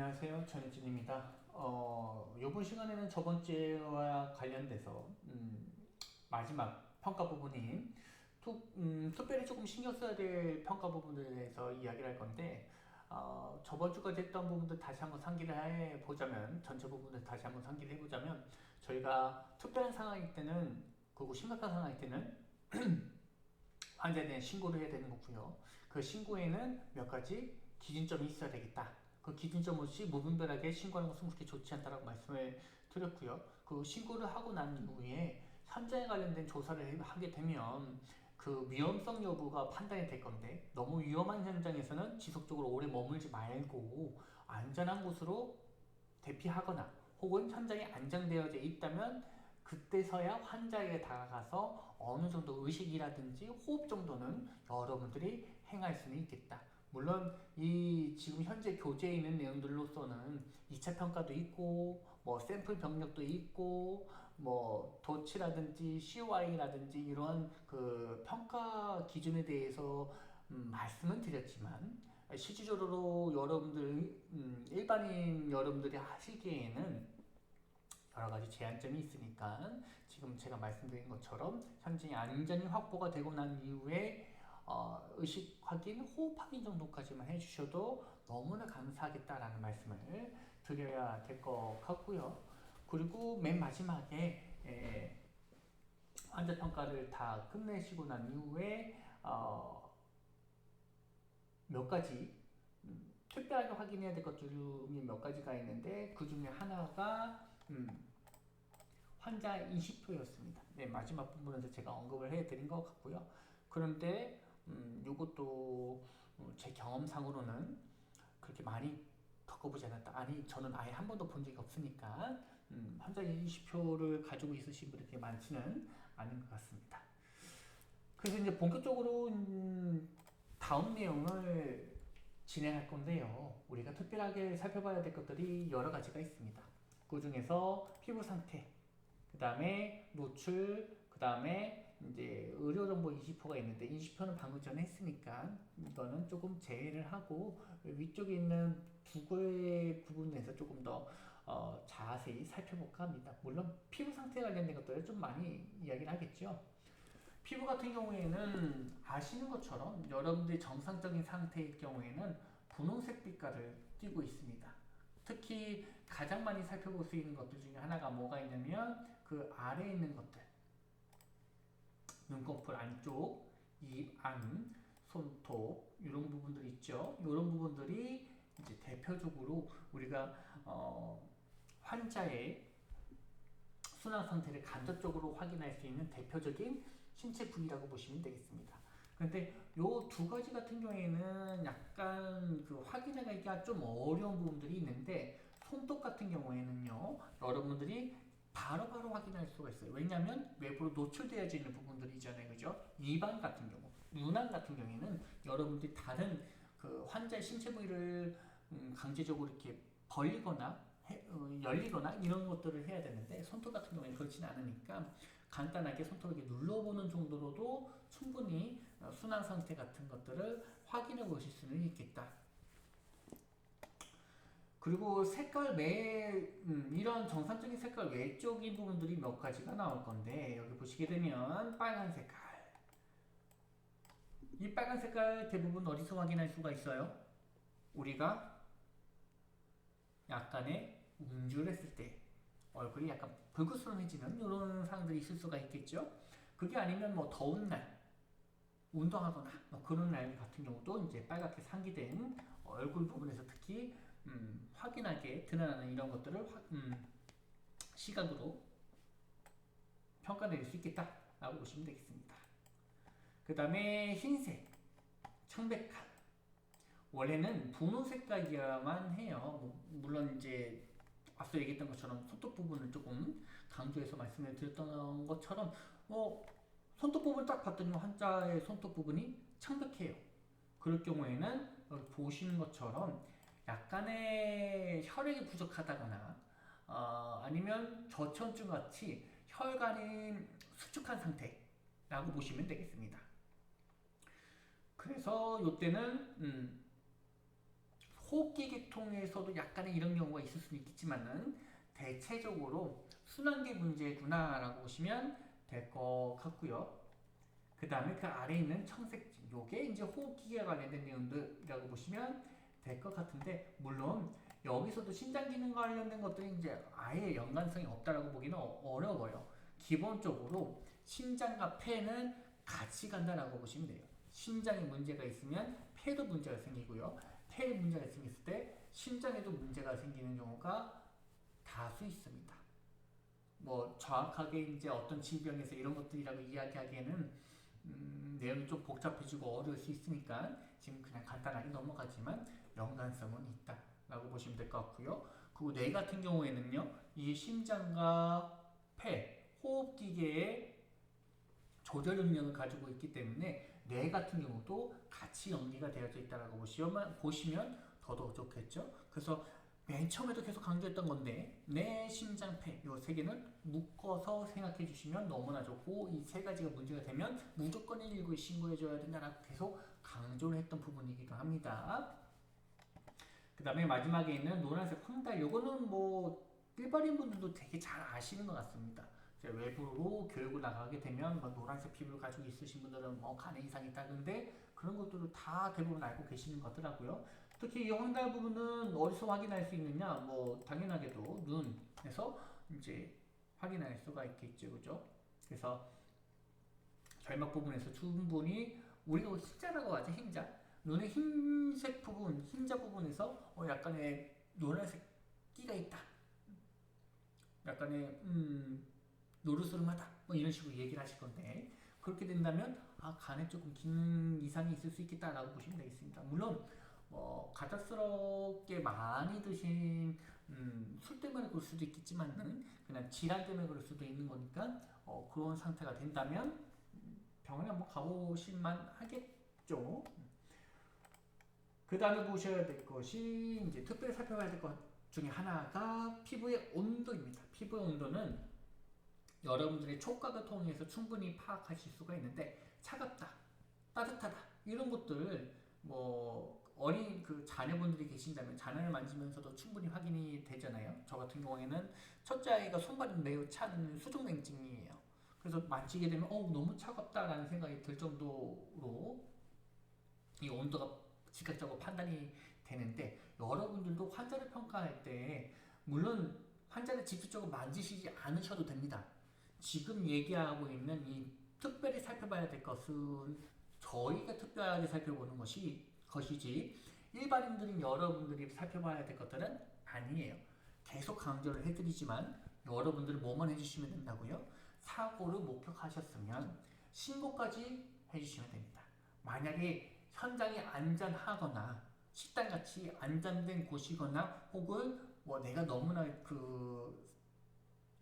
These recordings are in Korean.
안녕하세요. 전혜진입니다. 이번 시간에는 저번 주와 관련돼서 마지막 평가 부분인 특별히 조금 신경 써야 될 평가 부분에 대해서 이야기를 할 건데 저번 주까지 했던 부분들 다시 한번 상기를 해보자면 전체 부분을 다시 한번 상기를 해보자면 저희가 특별한 상황일 때는 그리고 심각한 상황일 때는 환자에 대한 신고를 해야 되는 거고요. 그 신고에는 몇 가지 기준점이 있어야 되겠다. 그 기준점 없이 무분별하게 신고하는 것은 그렇게 좋지 않다라고 말씀을 드렸고요. 그 신고를 하고 난 이후에 현장에 관련된 조사를 하게 되면 그 위험성 여부가 판단이 될 건데 너무 위험한 현장에서는 지속적으로 오래 머물지 말고 안전한 곳으로 대피하거나 혹은 현장이 안정되어져 있다면 그때서야 환자에게 다가가서 어느 정도 의식이라든지 호흡 정도는 여러분들이 행할 수는 있겠다. 물론 이 지금 현재 교재에 있는 내용들로서는 2차 평가도 있고 뭐 샘플 병력도 있고 뭐 도치라든지 COI라든지 이런 그 평가 기준에 대해서 말씀은 드렸지만 실질적으로 여러분들 일반인 여러분들이 하시기에는 여러 가지 제한점이 있으니까 지금 제가 말씀드린 것처럼 현재 안전이 확보가 되고 난 이후에 의식 확인, 호흡 확인 정도까지만 해주셔도 너무나 감사하겠다라는 말씀을 드려야 될 것 같고요. 그리고 맨 마지막에 환자 평가를 다 끝내시고 난 이후에 몇 가지 특별하게 확인해야 될 것 중에 몇 가지가 있는데 그 중에 하나가 환자 인식표였습니다. 네, 마지막 부분에서 제가 언급을 해드린 것 같고요. 그런데 이것도 제 경험상으로는 그렇게 많이 겪어보지 않았다. 아니 저는 아예 한 번도 본 적이 없으니까 환자 인식표를 가지고 있으신 분이 그렇게 많지는 않은 것 같습니다. 그래서 이제 본격적으로 다음 내용을 진행할 건데요. 우리가 특별하게 살펴봐야 될 것들이 여러 가지가 있습니다. 그 중에서 피부 상태, 그 다음에 노출, 그 다음에 이제 의료정보 인식표가 있는데 인식표는 방금 전에 했으니까 이거는 조금 제외를 하고 위쪽에 있는 두 개의 부분에서 조금 더 자세히 살펴볼까 합니다. 물론 피부 상태에 관련된 것들을 좀 많이 이야기를 하겠죠. 피부 같은 경우에는 아시는 것처럼 여러분들이 정상적인 상태일 경우에는 분홍색 빛깔을 띠고 있습니다. 특히 가장 많이 살펴볼 수 있는 것들 중에 하나가 뭐가 있냐면 그 아래에 있는 것들, 눈꺼풀 안쪽, 입 안, 손톱 이런 부분들 있죠. 이런 부분들이 이제 대표적으로 우리가 환자의 순환 상태를 간접적으로 확인할 수 있는 대표적인 신체 부위라고 보시면 되겠습니다. 그런데 요 두 가지 같은 경우에는 약간 그 확인하기가 좀 어려운 부분들이 있는데 손톱 같은 경우에는요 여러분들이 바로바로 확인할 수가 있어요. 왜냐하면 외부로 노출되어져 있는 부분들이잖아요, 그죠? 입안 같은 경우, 눈안 같은 경우에는 여러분들이 다른 그 환자의 신체 부위를 강제적으로 이렇게 벌리거나 열리거나 이런 것들을 해야 되는데 손톱 같은 경우에는 그렇지는 않으니까 간단하게 손톱을 이렇게 눌러보는 정도로도 충분히 순환 상태 같은 것들을 확인해 보실 수는 있겠다. 그리고 색깔 이런 정상적인 색깔 외적인 부분들이 몇 가지가 나올 건데 여기 보시게 되면 빨간 색깔 이 빨간 색깔 대부분 어디서 확인할 수가 있어요? 우리가 약간의 음주를 했을 때 얼굴이 약간 불그스름해지는 이런 상황들이 있을 수가 있겠죠. 그게 아니면 뭐 더운 날 운동하거나 뭐 그런 날 같은 경우도 이제 빨갛게 상기된 얼굴 부분에서 특히 확인하게 드러나는 이런 것들을 시각으로 평가내릴 수 있겠다라고 보시면 되겠습니다. 그 다음에 흰색, 창백한 원래는 분홍색깔이야만 해요. 물론 이제 앞서 얘기했던 것처럼 손톱 부분을 조금 강조해서 말씀을 드렸던 것처럼 손톱 부분을 딱 봤더니 환자의 손톱 부분이 창백해요. 그럴 경우에는 보시는 것처럼 약간의 혈액이 부족하다거나 아니면 저체온증 같이 혈관이 수축한 상태라고 보시면 되겠습니다. 그래서 이때는 호흡기 계통에서도 약간의 이런 경우가 있을 수는 있겠지만은 대체적으로 순환계 문제구나라고 보시면 될 것 같고요. 그 다음에 그 아래에 있는 청색진, 요게 이제 호흡기계 관련된 내용들이라고 보시면 될 것 같은데, 물론 여기서도 신장 기능 관련된 것들이 이제 아예 연관성이 없다라고 보기는 어려워요. 기본적으로 신장과 폐는 같이 간다라고 보시면 돼요. 신장에 문제가 있으면 폐도 문제가 생기고요. 폐에 문제가 생겼을 때 신장에도 문제가 생기는 경우가 다수 있습니다. 뭐 정확하게 이제 어떤 질병에서 이런 것들이라고 이야기하기에는 내용이 좀 복잡해지고 어려울 수 있으니까 지금 그냥 간단하게 넘어가지만 연관성은 있다라고 보시면 될 것 같고요. 그리고 뇌 같은 경우에는요, 이 심장과 폐, 호흡기계의 조절 능력을 가지고 있기 때문에 뇌 같은 경우도 같이 연계가 되어져 있다고 보시면 더더욱 좋겠죠. 그래서 맨 처음에도 계속 강조했던 건데 뇌, 심장, 폐 이 세 개는 묶어서 생각해 주시면 너무나 좋고, 이 세 가지가 문제가 되면 무조건 119에 신고해 줘야 된다라고 계속 강조를 했던 부분이기도 합니다. 그 다음에 마지막에 있는 노란색 황달, 요거는 뭐 일반인 분들도 되게 잘 아시는 것 같습니다. 외부로 교육을 나가게 되면 뭐 노란색 피부를 가지고 있으신 분들은 뭐 간에 이상이 있다던데 그런 것들을 다 대부분 알고 계시는 거더라고요. 특히 이 황달 부분은 어디서 확인할 수 있느냐? 뭐 당연하게도 눈에서 이제 확인할 수가 있겠죠, 그죠? 그래서 결막 부분에서 충분히 우리가 흰자라고 하죠, 흰자. 눈의 흰색 부분, 흰자 부분에서 약간의 노란색 끼가 있다. 약간의 노르스름하다. 뭐 이런 식으로 얘기를 하실 건데, 그렇게 된다면 간에 조금 기능 이상이 있을 수 있겠다라고 보시면 되겠습니다. 물론 갑작스럽게 많이 드신 술 때문에 그럴 수도 있겠지만은 그냥 질환 때문에 그럴 수도 있는 거니까 그런 상태가 된다면 병원에 한번 가보실만 하겠죠. 그 다음에 보셔야 될 것이 이제 특별히 살펴봐야 될 것 중에 하나가 피부의 온도입니다. 피부의 온도는 여러분들의 촉각을 통해서 충분히 파악하실 수가 있는데, 차갑다, 따뜻하다 이런 것들 뭐 어린 그 자녀분들이 계신다면 자녀를 만지면서도 충분히 확인이 되잖아요. 저 같은 경우에는 첫째 아이가 손발이 매우 찬 수족냉증이에요. 그래서 만지게 되면 너무 차갑다라는 생각이 들 정도로 이 온도가 즉각적으로 판단이 되는데, 여러분들도 환자를 평가할 때 물론 환자를 직접적으로 만지시지 않으셔도 됩니다. 지금 얘기하고 있는 이 특별히 살펴봐야 될 것은 저희가 특별하게 살펴보는 것이지 일반인들인 여러분들이 살펴봐야 될 것들은 아니에요. 계속 강조를 해드리지만 여러분들은 뭐만 해주시면 된다고요? 사고를 목격하셨으면 신고까지 해주시면 됩니다. 만약에 현장이 안전하거나 식당같이 안전된 곳이거나 혹은 뭐 내가 너무나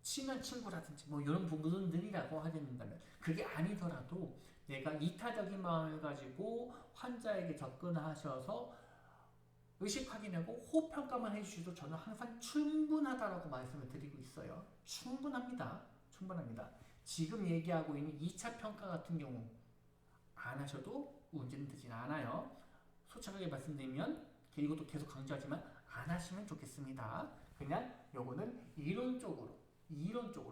친한 친구라든지 뭐 이런 부분들이라고 하게 된다면, 그게 아니더라도 내가 이타적인 마음을 가지고 환자에게 접근하셔서 의식 확인하고 호흡 평가만 해주셔도 저는 항상 충분하다라고 말씀을 드리고 있어요. 충분합니다. 지금 얘기하고 있는 2차 평가 같은 경우 안 하셔도 문제는 되진 않아요. 솔직하게 말씀드리면 이것도 계속 강조하지만 안 하시면 좋겠습니다. 그냥 요거는 이론적으로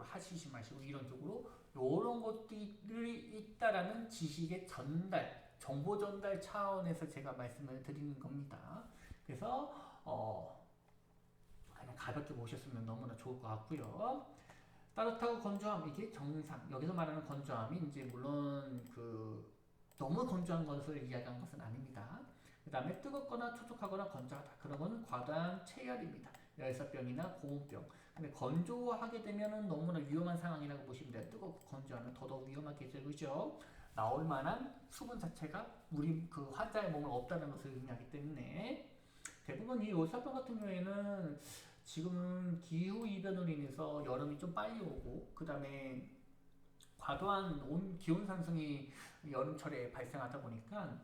하시지 마시고 이론적으로 요런 것들이 있다라는 지식의 전달, 정보 전달 차원에서 제가 말씀을 드리는 겁니다. 그래서 그냥 가볍게 보셨으면 너무나 좋을 것 같고요. 따뜻하고 건조함, 이게 정상. 여기서 말하는 건조함이 이제 물론 너무 건조한 것을 이야기한 것은 아닙니다. 그 다음에 뜨겁거나 촉촉하거나 건조하다. 그런 건 과다한 체열입니다. 열사병이나 고무병. 근데 건조하게 되면은 너무나 위험한 상황이라고 보시면 돼요. 뜨겁고 건조하면 더더욱 위험하게 되죠. 나올 만한 수분 자체가 우리 환자의 몸에 없다는 것을 의미하기 때문에, 대부분 이 열사병 같은 경우에는 지금 기후 이변으로 인해서 여름이 좀 빨리 오고, 그 다음에 과도한 기온 상승이 여름철에 발생하다 보니까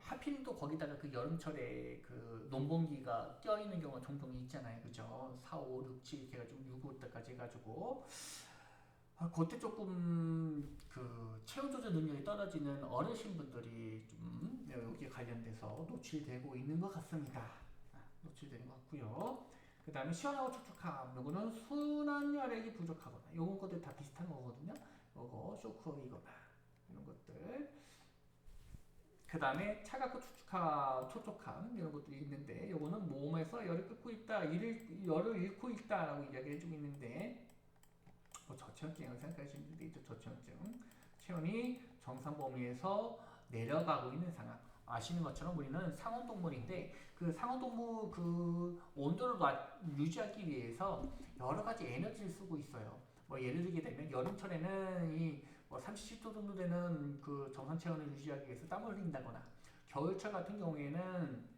하필 또 거기다가 여름철에 농번기가 껴있는 경우가 종종 있잖아요. 그죠? 4, 5, 6, 7 이렇게 해가지고 6, 5 때까지 해가지고 그때 조금 체온 조절 능력이 떨어지는 어르신 분들이 좀 여기에 관련돼서 노출되고 있는 것 같습니다. 노출되는 것 같고요. 그 다음에 시원하고 촉촉함. 요거는 순환열액이 부족하거나 요건 것들 다 비슷한 거거든요. 요거 쇼크이거나 이런 것들. 그 다음에 차갑고 촉촉함 이런 것들이 있는데 요거는 몸에서 열을 끓고 있다, 열을 잃고 있다라고 이야기해주고 있는데 뭐 저체온증이라고 생각하시면 되겠죠. 저체온증. 체온이 정상 범위에서 내려가고 있는 상황. 아시는 것처럼 우리는 상온동물인데 그 상온동물 그 온도를 유지하기 위해서 여러 가지 에너지를 쓰고 있어요. 뭐 예를 들게 되면 여름철에는 이뭐 37도 정도 되는 그 정상 체온을 유지하기 위해서 땀을 흘린다거나 겨울철 같은 경우에는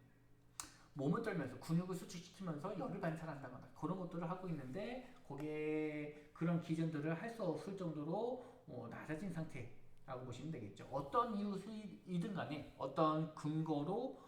몸을 떨면서 근육을 수축시키면서 열을 발산한다거나 그런 것들을 하고 있는데 거기에 그런 기전들을 할 수 없을 정도로 낮아진 상태라고 보시면 되겠죠. 어떤 이유이든 간에 어떤 근거로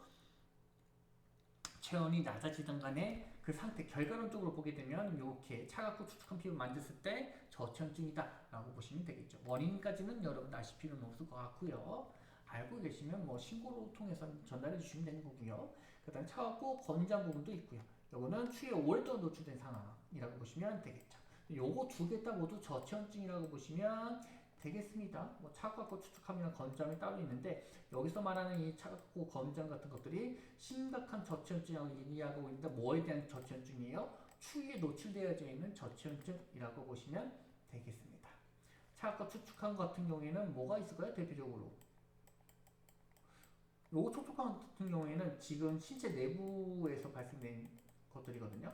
체온이 낮아지든 간에 그 상태 결과론적으로 보게 되면 이렇게 차갑고 축축한 피부 만졌을 때 저체온증이다 라고 보시면 되겠죠. 원인까지는 여러분 아실 필요는 없을 것 같고요. 알고 계시면 뭐 신고로 통해서 전달해 주시면 되는 거고요. 그 다음 차갑고 건조한 부분도 있고요. 요거는 추위에 오랫동안 노출된 상황이라고 보시면 되겠죠. 요거 두 개 다 모두 저체온증이라고 보시면 되겠습니다. 뭐 차갑고 축축함이나 건조함이 따로 있는데 여기서 말하는 이 차갑고 건조함 같은 것들이 심각한 저체온증이라고 얘기하고 있는데 뭐에 대한 저체온증이에요? 추위에 노출되어져 있는 저체온증이라고 보시면 되겠습니다. 차갑고 축축함 같은 경우에는 뭐가 있을까요? 대표적으로 요거 촉촉함 같은 경우에는 지금 신체 내부에서 발생된 것들이거든요.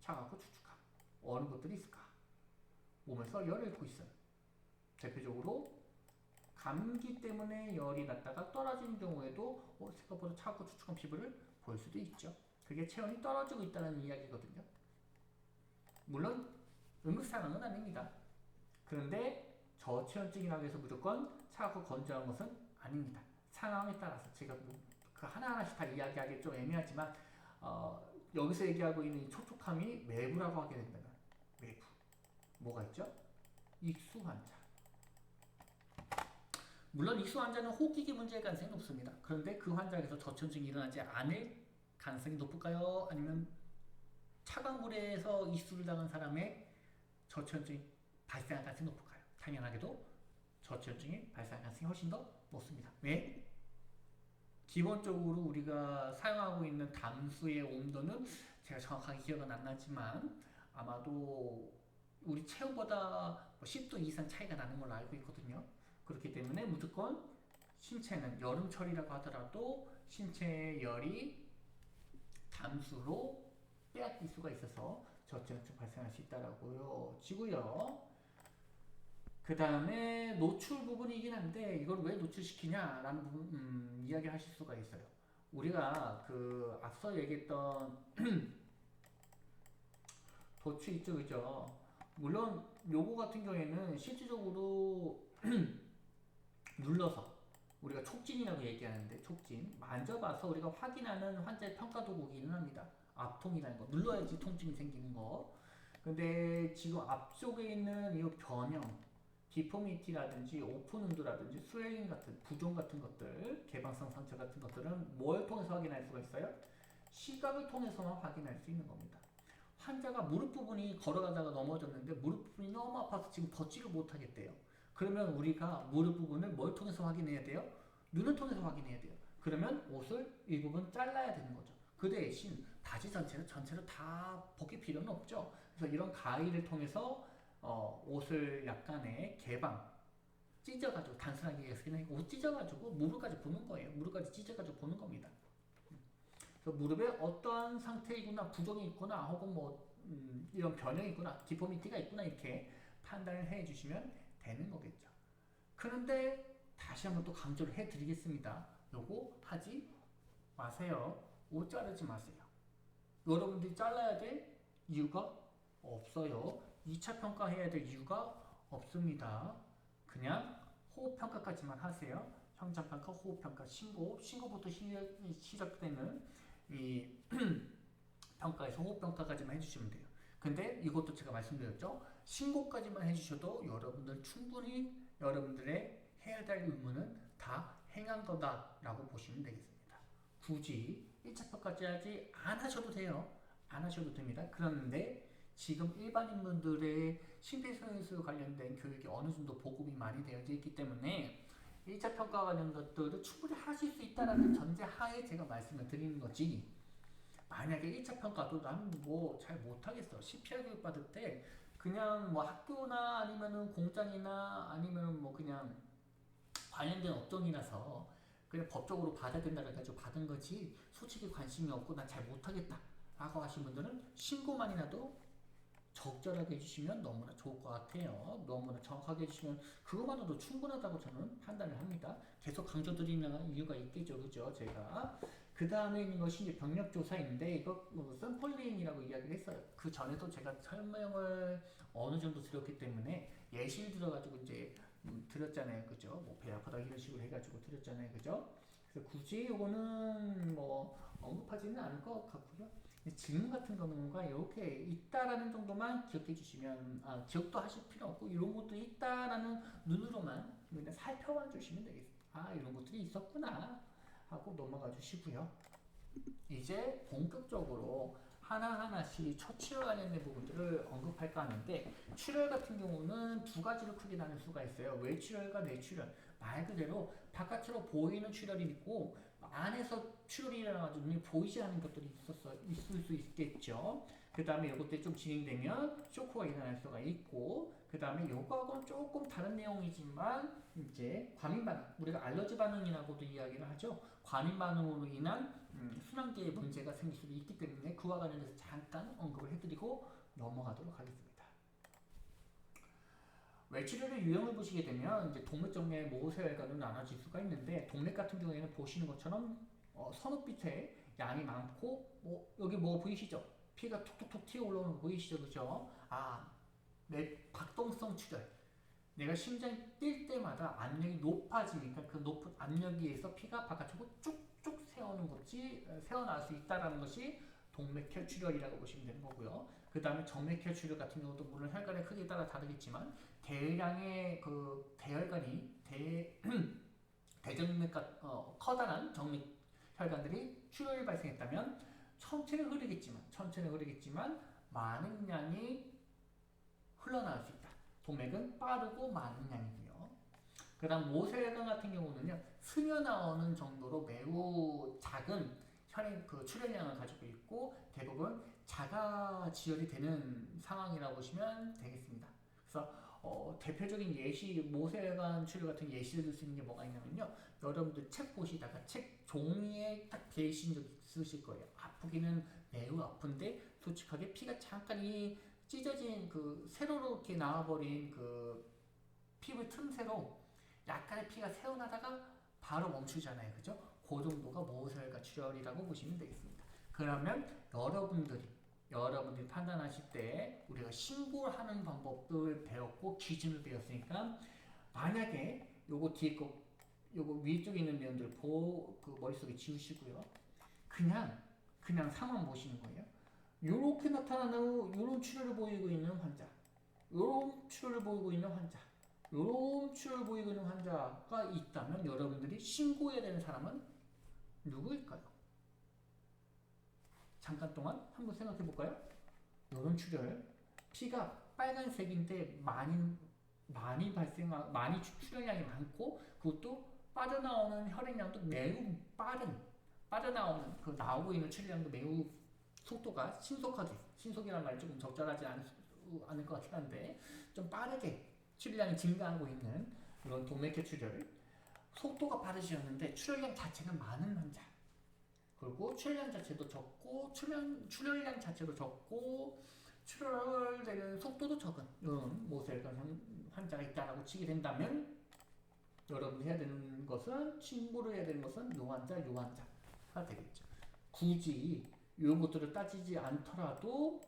차갑고 축축함. 어느 것들이 있을까? 몸에서 열을 잃고 있어요. 대표적으로 감기 때문에 열이 났다가 떨어지는 경우에도 생각보다 차갑고 축축한 피부를 볼 수도 있죠. 그게 체온이 떨어지고 있다는 이야기거든요. 물론 응급상황은 아닙니다. 그런데 저체온증이라고 해서 무조건 차갑고 건조한 것은 아닙니다. 상황에 따라서 제가 그 하나하나씩 다 이야기하기 좀 애매하지만 여기서 얘기하고 있는 촉촉함이 외부라고 하게 된다면 외부 뭐가 있죠? 익수 환자. 물론 익수 환자는 호흡기계 문제일 가능성이 높습니다. 그런데 그 환자에서 저체온증이 일어나지 않을 가능성이 높을까요? 아니면 차가운 물에서 익수를 당한 사람의 저체온증이 발생할 가능성이 높을까요? 당연하게도 저체온증이 발생할 가능성이 훨씬 더 높습니다. 왜? 기본적으로 우리가 사용하고 있는 담수의 온도는 제가 정확하게 기억은 안 나지만 아마도 우리 체온보다 10도 이상 차이가 나는 걸로 알고 있거든요. 그렇기 때문에 무조건 신체는 여름철이라고 하더라도 신체의 열이 담수로 빼앗길 수가 있어서 저체온증 발생할 수 있다라고요. 지고요. 그 다음에 노출 부분이긴 한데 이걸 왜 노출시키냐라는 부분 이야기를 하실 수가 있어요. 우리가 그 앞서 얘기했던 도추 있죠, 그죠? 물론 요거 같은 경우에는 실질적으로 눌러서 우리가 촉진이라고 얘기하는데 촉진 만져봐서 우리가 확인하는 환자의 평가 도구기는 합니다. 압통이라는 거 눌러야지 통증이 생기는 거. 근데 지금 앞쪽에 있는 이 변형 디포미티라든지 오픈 운도라든지 스웰링 같은 부종 같은 것들 개방성 상처 같은 것들은 뭘 통해서 확인할 수가 있어요? 시각을 통해서만 확인할 수 있는 겁니다. 환자가 무릎 부분이 걸어가다가 넘어졌는데 무릎 부분이 너무 아파서 지금 걷지를 못하겠대요. 그러면 우리가 무릎 부분을 뭘 통해서 확인해야 돼요? 눈을 통해서 확인해야 돼요. 그러면 옷을 일부분 잘라야 되는 거죠. 그 대신 바지 전체를 다 벗길 필요는 없죠. 그래서 이런 가위를 통해서 옷을 약간의 개방 찢어가지고 단순하게 얘기해서 그냥 옷 찢어가지고 무릎까지 보는 거예요. 무릎까지 찢어가지고 보는 겁니다. 그래서 무릎에 어떠한 상태이구나, 부종이 있구나, 혹은 뭐 이런 변형이 있구나, 디포미티가 있구나 이렇게 판단을 해주시면 되는 거겠죠. 그런데 다시 한번 또 강조를 해드리겠습니다. 요거 하지 마세요. 옷 자르지 마세요. 여러분들이 잘라야 될 이유가 없어요. 2차 평가해야 될 이유가 없습니다. 그냥 호흡평가까지만 하세요. 현장평가, 호흡평가, 신고부터 시작되는 이 평가에서 호흡평가까지만 해주시면 돼요. 근데 이것도 제가 말씀드렸죠. 신고까지만 해주셔도 여러분들 충분히 여러분들의 해야 될 의무는 다 행한 거다라고 보시면 되겠습니다. 굳이 1차 평가까지 안 하셔도 돼요. 안 하셔도 됩니다. 그런데 지금 일반인분들의 심폐소생술 관련된 교육이 어느 정도 보급이 많이 되어져 있기 때문에 1차 평가 관련 것들을 충분히 하실 수 있다는 전제 하에 제가 말씀을 드리는 거지. 만약에 1차 평가도 나는 뭐 잘 못하겠어. CPR 교육 받을 때 그냥 뭐 학교나 아니면은 공장이나 아니면은 뭐 그냥 관련된 업종이라서 그냥 법적으로 받아야 된다고 해가지고 받은 거지 솔직히 관심이 없고 난 잘 못하겠다 라고 하신 분들은 신고만이라도 적절하게 해주시면 너무나 좋을 것 같아요. 너무나 정확하게 해주시면 그것만으로도 충분하다고 저는 판단을 합니다. 계속 강조드리는 이유가 있겠죠. 그죠? 제가 그 다음에 있는 것이 이제 병력조사인데 이거 뭐 샘플링이라고 이야기를 했어요. 그 전에도 제가 설명을 어느 정도 드렸기 때문에 예시를 들어가지고 이제 드렸잖아요. 그죠? 뭐 배 아프다 이런 식으로 해가지고 드렸잖아요. 그죠? 그래서 굳이 이거는 뭐 언급하지는 않을 것 같고요. 질문 같은 경우가 이렇게 있다라는 정도만 기억해 주시면 기억도 하실 필요 없고 이런 것도 있다라는 눈으로만 그냥 살펴봐 주시면 되겠습니다. 이런 것들이 있었구나 하고 넘어가 주시고요. 이제 본격적으로 하나하나씩 초출혈 관련된 부분들을 언급할까 하는데 출혈 같은 경우는 두 가지로 크게 나눌 수가 있어요. 외출혈과 내출혈. 말 그대로 바깥으로 보이는 출혈이 있고 안에서 출혈이 일어나가지고 눈이 보이지 않는 것들이 있을 수 있겠죠. 그 다음에 이것들이 좀 진행되면 쇼크가 일어날 수가 있고 그 다음에 요거하고는 조금 다른 내용이지만 이제 과민 반응, 우리가 알러지 반응이라고도 이야기를 하죠. 과민 반응으로 인한 순환계에 문제가 생길 수도 있기 때문에 그와 관련해서 잠깐 언급을 해드리고 넘어가도록 하겠습니다. 외출혈의 유형을 보시게 되면 이제 동맥정맥 모세혈관으로 나눠질 수가 있는데 동맥 같은 경우에는 보시는 것처럼 선홍빛의 양이 많고 여기 뭐 보이시죠? 피가 톡톡톡 튀어 올라오는 거 보이시죠? 그죠? 내 박동성 출혈. 내가 심장이 뛸 때마다 압력이 높아지니까 그 높은 압력에 의해서 피가 바깥쪽으로 쭉쭉 새어나올 수 있다는 것이 동맥혈 출혈이라고 보시면 되는 거고요. 그 다음에 정맥혈 출혈 같은 경우도 물론 혈관의 크기에 따라 다르겠지만 대량의 그 대혈관이 대정맥 커다란 정맥 혈관들이 출혈이 발생했다면 천천히 흐르겠지만 많은 양이 흘러나올 수 있다. 동맥은 빠르고 많은 양이고요. 그 다음 모세혈관 같은 경우는요 스며나오는 정도로 매우 작은 그 출혈량을 가지고 있고 대부분 자가지혈이 되는 상황이라고 보시면 되겠습니다. 그래서 대표적인 예시 모세혈관 출혈 같은 예시를 들 수 있는 게 뭐가 있냐면요. 여러분들 책 보시다가 책 종이에 딱 계신 적 있으실 거예요. 아프기는 매우 아픈데 솔직하게 피가 잠깐 찢어진 그 세로로 이렇게 나와버린 그 피부 틈새로 약간의 피가 새어나다가 바로 멈추잖아요. 그죠? 그 정도가 모세혈관 출혈이라고 보시면 되겠습니다. 그러면 여러분들이 판단하실 때 우리가 신고를 하는 방법을 배웠고 기준을 배웠으니까 만약에 요거 뒤에 요거 위쪽에 있는 내용들 그 머릿속에 지우시고요. 그냥 상황 보시는 거예요. 요렇게 나타나는 요런 출혈을 보이고 있는 환자, 요런 출혈을 보이고 있는 환자, 요런 출혈을 보이고 있는 환자가 있다면 여러분들이 신고해야 되는 사람은 누구일까요? 잠깐 동안 한번 생각해 볼까요? 요런 출혈, 피가 빨간색인데 많이 출혈량이 많고 그것도 빠져나오는 혈액량도 매우 빠져나오는 그 나오고 있는 출혈량도 매우 속도가 신속이라는 말이 조금 적절하지 않을 것 같긴 한데 좀 빠르게 출혈량이 증가하고 있는 이런 동맥혈 출혈 속도가 빠르셨는데 출혈량 자체는 많은 환자 그리고 출혈량 자체도 적고 출혈량 자체도 적고 출혈되는 속도도 적은 이런 모세혈관 환자가 있다라고 치게 된다면 여러분이 해야 되는 것은 신고를 해야 되는 것은 요 환자가 되겠죠. 굳이 요것들을 따지지 않더라도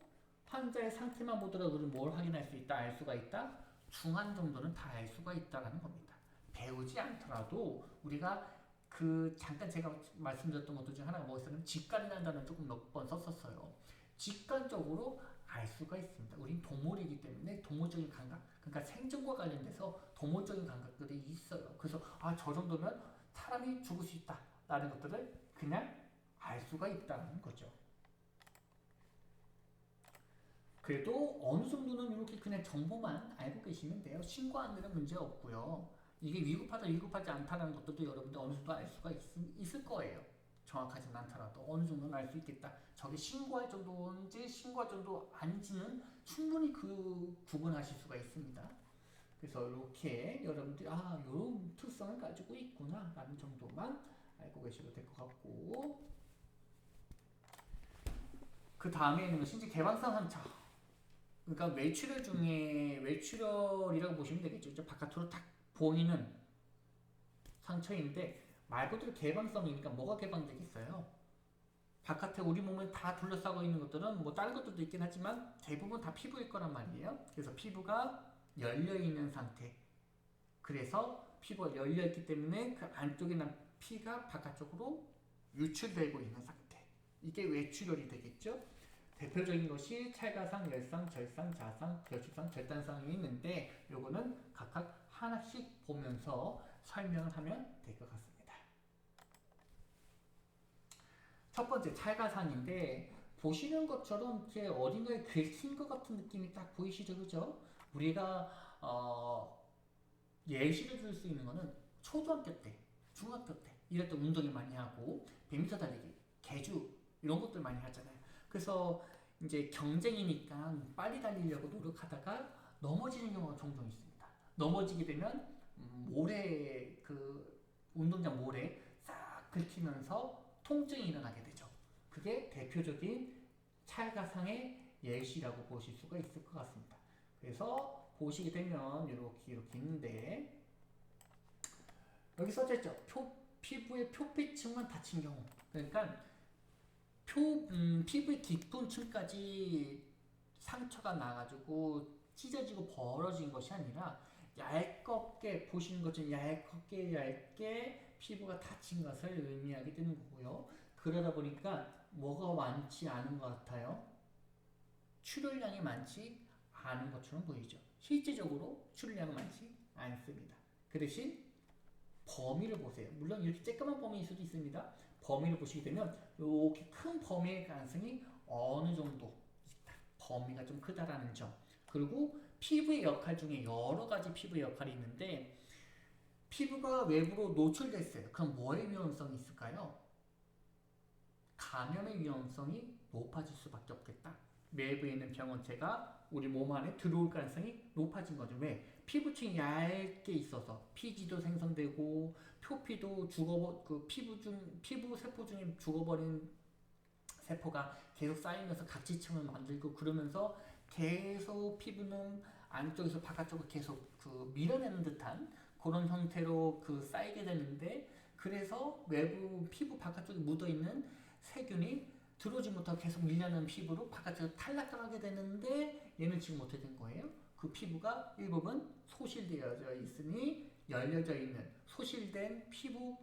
환자의 상태만 보더라도 우리는 뭘 확인할 수 있다, 알 수가 있다? 중한 정도는 다 알 수가 있다라는 겁니다. 배우지 않더라도 우리가 잠깐 제가 말씀드렸던 것들 중 하나가 뭐였냐면 직관이라는 단어를 조금 몇 번 썼었어요. 직관적으로 알 수가 있습니다. 우린 동물이기 때문에 동물적인 감각, 그러니까 생존과 관련돼서 동물적인 감각들이 있어요. 그래서 저 정도면 사람이 죽을 수 있다라는 것들을 그냥 알 수가 있다는 거죠. 그래도 어느 정도는 이렇게 그냥 정보만 알고 계시면 돼요. 신고하는 데는 문제 없고요. 이게 위급하다, 위급하지 않다는 것들도 여러분들 어느 정도 알 수가 있을 거예요. 정확하진 않더라도 어느 정도는 알 수 있겠다. 저게 신고할 정도인지 신고할 정도 아닌지는 충분히 그 구분하실 수가 있습니다. 그래서 이렇게 여러분들이 이런 특성을 가지고 있구나 라는 정도만 알고 계셔도 될 것 같고, 그 다음에 있는 것이 이제 개방성 상처. 그러니까 외출혈 중에 외출혈이라고 보시면 되겠죠. 이제 바깥으로 탁 보이는 상처인데 말 그대로 개방성이니까 뭐가 개방되겠어요? 바깥에 우리 몸을 다 둘러싸고 있는 것들은 뭐 다른 것들도 있긴 하지만 대부분 다 피부일 거란 말이에요. 그래서 피부가 열려 있는 상태. 그래서 피부가 열려 있기 때문에 그 안쪽에 난 피가 바깥쪽으로 유출되고 있는 상태. 이게 외출혈이 되겠죠. 대표적인 것이 찰가상, 열상, 절상, 자상, 여축상, 절단상이 있는데 요거는 각각 하나씩 보면서 설명을 하면 될 것 같습니다. 첫 번째 찰가상인데 보시는 것처럼 이제 어딘가에 긁힌 것 같은 느낌이 딱 보이시죠, 그죠? 우리가 예시를 들 수 있는 거는 초등학교 때, 중학교 때 이럴 때 운동을 많이 하고 100m 달리기, 계주 이런 것들 많이 하잖아요. 그래서 이제 경쟁이니까 빨리 달리려고 노력하다가 넘어지는 경우가 종종 있습니다. 넘어지게 되면 모래 그 운동장 모래 싹 긁히면서 통증이 일어나게 되죠. 그게 대표적인 찰가상의 예시라고 보실 수가 있을 것 같습니다. 그래서 보시게 되면 이렇게 있는데 여기 써져 있죠. 피부의 표피층만 다친 경우. 그러니까 피부의 깊은 층까지 상처가 나가지고 찢어지고 벌어진 것이 아니라 얇게 보시는 것처럼 얇게 피부가 다친 것을 의미하게 되는 거고요. 그러다 보니까 뭐가 많지 않은 것 같아요. 출혈량이 많지 않은 것처럼 보이죠. 실제적으로 출혈량은 많지 않습니다. 그 대신 범위를 보세요. 물론 이렇게 쬐끄만 범위일 수도 있습니다. 범위를 보시게 되면 이렇게 큰 범위의 가능성이 어느 정도 있다. 범위가 좀 크다라는 점. 그리고 피부의 역할 중에 여러 가지 피부의 역할이 있는데 피부가 외부로 노출됐어요. 그럼 뭐의 위험성이 있을까요? 감염의 위험성이 높아질 수밖에 없겠다. 내부에 있는 병원체가 우리 몸 안에 들어올 가능성이 높아진 거죠. 왜? 피부층이 얇게 있어서 피지도 생성되고 표피도 피부 세포 중에 죽어버린 세포가 계속 쌓이면서 각지층을 만들고 그러면서 계속 피부는 안쪽에서 바깥쪽으로 계속 밀어내는 듯한 그런 형태로 쌓이게 되는데, 그래서 외부 피부 바깥쪽에 묻어있는 세균이 들어오지 못하고 계속 밀려난 피부로 바깥쪽으로 탈락하게 되는데 얘는 지금 어떻게 된 거예요? 그 피부가 일부분 소실되어져 있으니 열려져 있는 소실된 피부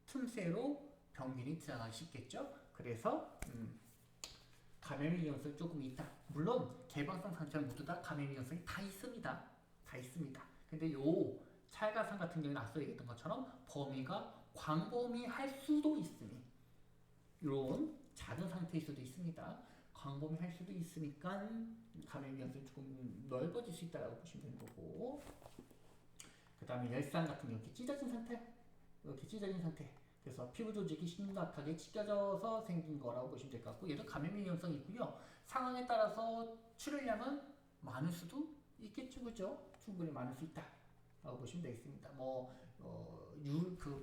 틈새로 병균이 들어가기 쉽겠죠. 그래서 감염의 위험성이 조금 있다. 물론 개방성 상처는 모두 다 감염의 위험성이 다 있습니다. 다 있습니다. 근데 요 찰가상 같은 경우는 앞서 얘기했던 것처럼 범위가 광범위할 수도 있으니 이런 작은 상태일 수도 있습니다. 광범위할 수도 있으니까 감염 위험성이 조금 넓어질 수 있다고 보시면 되는 거고, 그 다음에 열상 같은 경우 이렇게 찢어진 상태, 이렇게 찢어진 상태. 그래서 피부 조직이 심각하게 찢겨져서 생긴 거라고 보시면 될 것 같고, 얘도 감염 위험성이 있고요. 상황에 따라서 출혈량은 많을 수도 있겠죠, 그죠? 충분히 많을 수 있다라고 보시면 되겠습니다.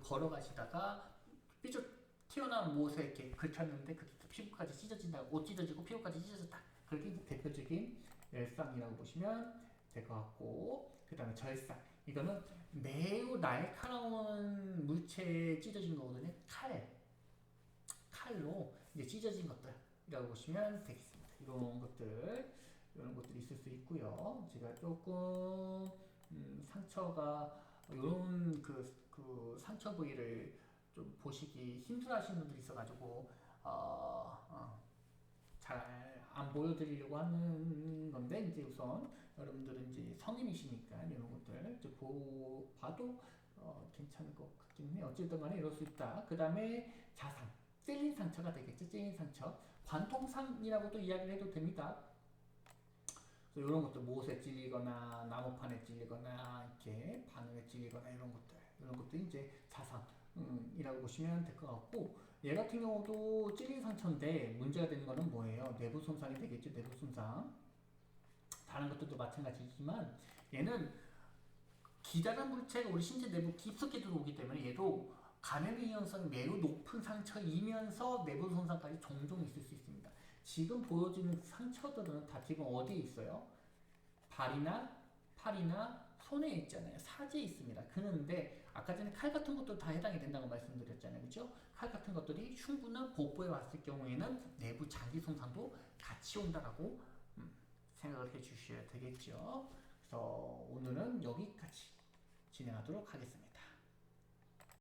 걸어가시다가 삐죽 튀어나온 못에 이렇게 긁혔는데 그게 피부까지 찢어진다고, 옷 찢어지고 피부까지 찢어졌다. 그게 대표적인 열상이라고 보시면 될 것 같고, 그 다음에 절상. 이거는 매우 날카로운 물체에 찢어진 거거든요. 칼로 이제 찢어진 것들이라고 보시면 되겠습니다. 이런 것들이 있을 수 있고요. 제가 조금 상처가 이런 상처 부위를 좀 보시기 힘들어하시는 분들이 있어가지고 잘 안 보여드리려고 하는 건데, 이제 우선 여러분들은 이제 성인이시니까 이런 것들 이제 봐도 괜찮을 것 같긴 해요. 어쨌든 간에 이럴 수 있다. 그 다음에 자상. 찔린 상처가 되겠죠. 찔린 상처. 관통상이라고도 이야기를 해도 됩니다. 그래서 이런 것들 못에 찔리거나 나무판에 찔리거나 이렇게 바늘에 찔리거나 이런 것들 이제 자상이라고 보시면 될 것 같고, 얘 같은 경우도 찔린 상처인데 문제가 되는 거는 뭐예요? 내부 손상이 되겠죠. 내부 손상. 다른 것들도 마찬가지지만 얘는 기자단 물체가 우리 신체 내부 깊숙이 들어오기 때문에 얘도 감염의 위험성이 매우 높은 상처이면서 내부 손상까지 종종 있을 수 있습니다. 지금 보여지는 상처들은 다 지금 어디에 있어요? 발이나 팔이나 손에 있잖아요. 사지에 있습니다. 그런데 아까 전에 칼 같은 것도 다 해당이 된다고 말씀드렸잖아요. 그죠? 칼 같은 것들이 흉부나 복부에 왔을 경우에는 내부 장기 손상도 같이 온다라고 생각을 해 주셔야 되겠죠. 그래서 오늘은 여기까지 진행하도록 하겠습니다.